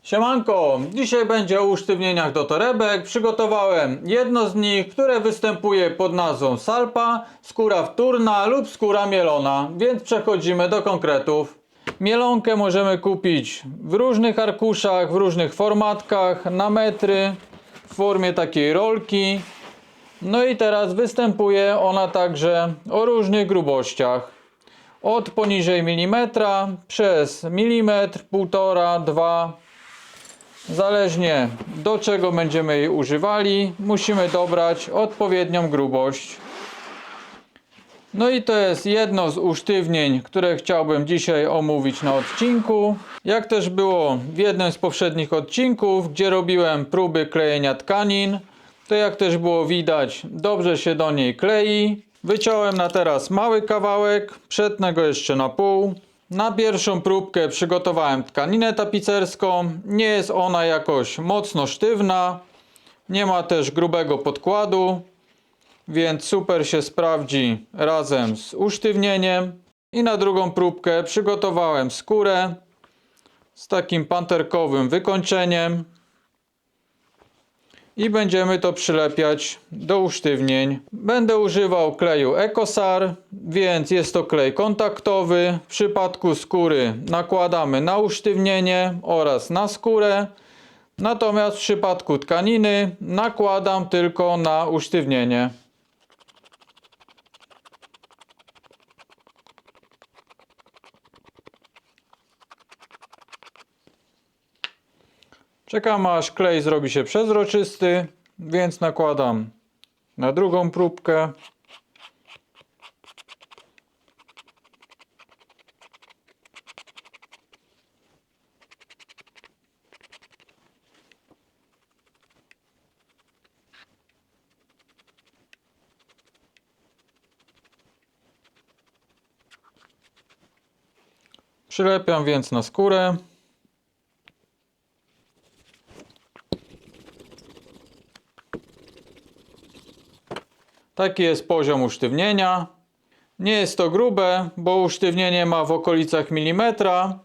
Siemanko, dzisiaj będzie o usztywnieniach do torebek. Przygotowałem jedno z nich, które występuje pod nazwą salpa, skóra wtórna lub skóra mielona, więc przechodzimy do konkretów. Mielonkę możemy kupić w różnych arkuszach, w różnych formatkach, na metry, w formie takiej rolki. No i teraz występuje ona także o różnych grubościach. Od poniżej milimetra przez milimetr, półtora, 2. Zależnie do czego będziemy jej używali, musimy dobrać odpowiednią grubość. No i to jest jedno z usztywnień, które chciałbym dzisiaj omówić na odcinku. Jak też było w jednym z poprzednich odcinków, gdzie robiłem próby klejenia tkanin, to jak też było widać, dobrze się do niej klei. Wyciąłem na teraz mały kawałek, przetnę go jeszcze na pół. Na pierwszą próbkę przygotowałem tkaninę tapicerską. Nie jest ona jakoś mocno sztywna, nie ma też grubego podkładu, więc super się sprawdzi razem z usztywnieniem. I na drugą próbkę przygotowałem skórę z takim panterkowym wykończeniem i będziemy to przylepiać do usztywnień. Będę używał kleju Ecosar, więc jest to klej kontaktowy. W przypadku skóry nakładamy na usztywnienie oraz na skórę, natomiast w przypadku tkaniny nakładam tylko na usztywnienie. Czekam aż klej zrobi się przezroczysty, więc nakładam na drugą próbkę. Przylepiam więc na skórę. Taki jest poziom usztywnienia. Nie jest to grube, bo usztywnienie ma w okolicach milimetra,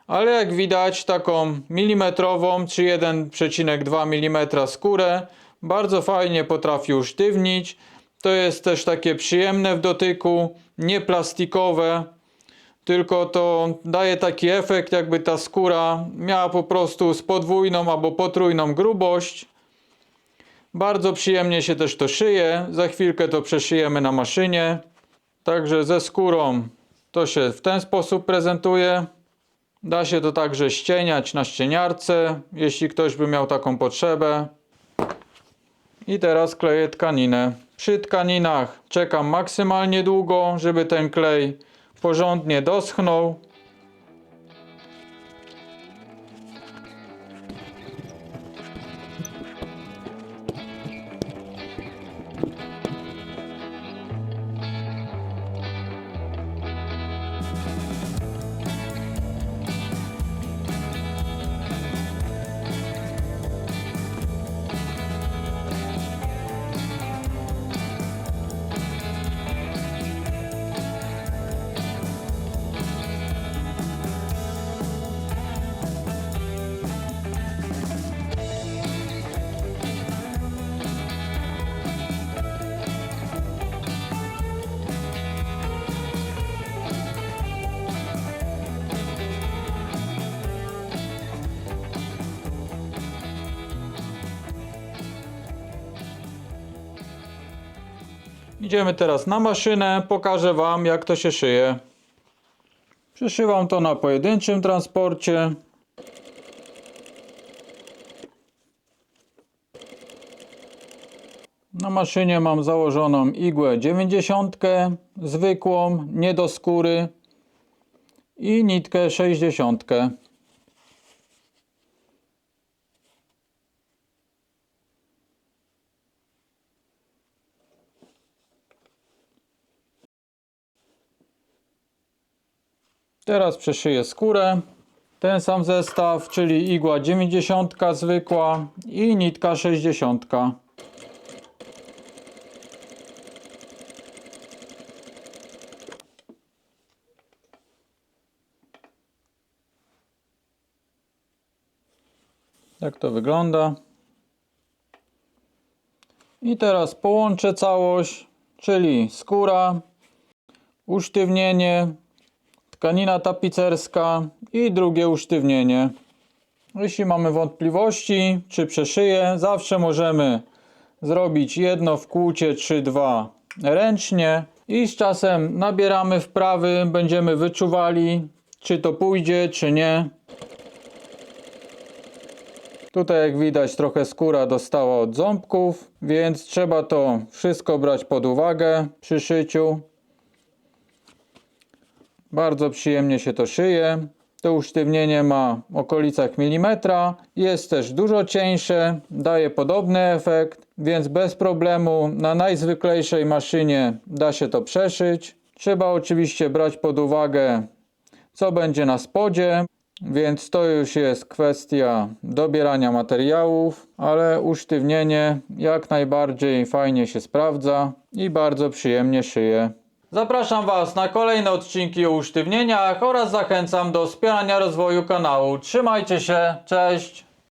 ale jak widać taką milimetrową czy 1,2 mm skórę bardzo fajnie potrafi usztywnić. To jest też takie przyjemne w dotyku, nie plastikowe, tylko to daje taki efekt, jakby ta skóra miała po prostu z podwójną albo potrójną grubość. Bardzo przyjemnie się też to szyje. Za chwilkę to przeszyjemy na maszynie. Także ze skórą to się w ten sposób prezentuje. Da się to także ścieniać na ścieniarce, jeśli ktoś by miał taką potrzebę. I teraz kleję tkaninę. Przy tkaninach czekam maksymalnie długo, żeby ten klej porządnie doschnął. Idziemy teraz na maszynę, pokażę Wam jak to się szyje. Przyszywam to na pojedynczym transporcie. Na maszynie mam założoną igłę 90, zwykłą, nie do skóry, i nitkę 60. Teraz przeszyję skórę. Ten sam zestaw, czyli igła 90 zwykła i nitka 60. Tak to wygląda. I teraz połączę całość, czyli skóra, usztywnienie, tkanina tapicerska i drugie usztywnienie. Jeśli mamy wątpliwości, czy przeszyję, zawsze możemy zrobić jedno wkłucie czy dwa ręcznie i z czasem nabieramy wprawy, będziemy wyczuwali, czy to pójdzie, czy nie. Tutaj jak widać trochę skóra dostała od ząbków, więc trzeba to wszystko brać pod uwagę przy szyciu. Bardzo przyjemnie się to szyje. To usztywnienie ma w okolicach milimetra. Jest też dużo cieńsze, daje podobny efekt, więc bez problemu na najzwyklejszej maszynie da się to przeszyć. Trzeba oczywiście brać pod uwagę, co będzie na spodzie, więc to już jest kwestia dobierania materiałów, ale usztywnienie jak najbardziej fajnie się sprawdza i bardzo przyjemnie szyje. Zapraszam Was na kolejne odcinki o usztywnieniach oraz zachęcam do wspierania rozwoju kanału. Trzymajcie się, cześć!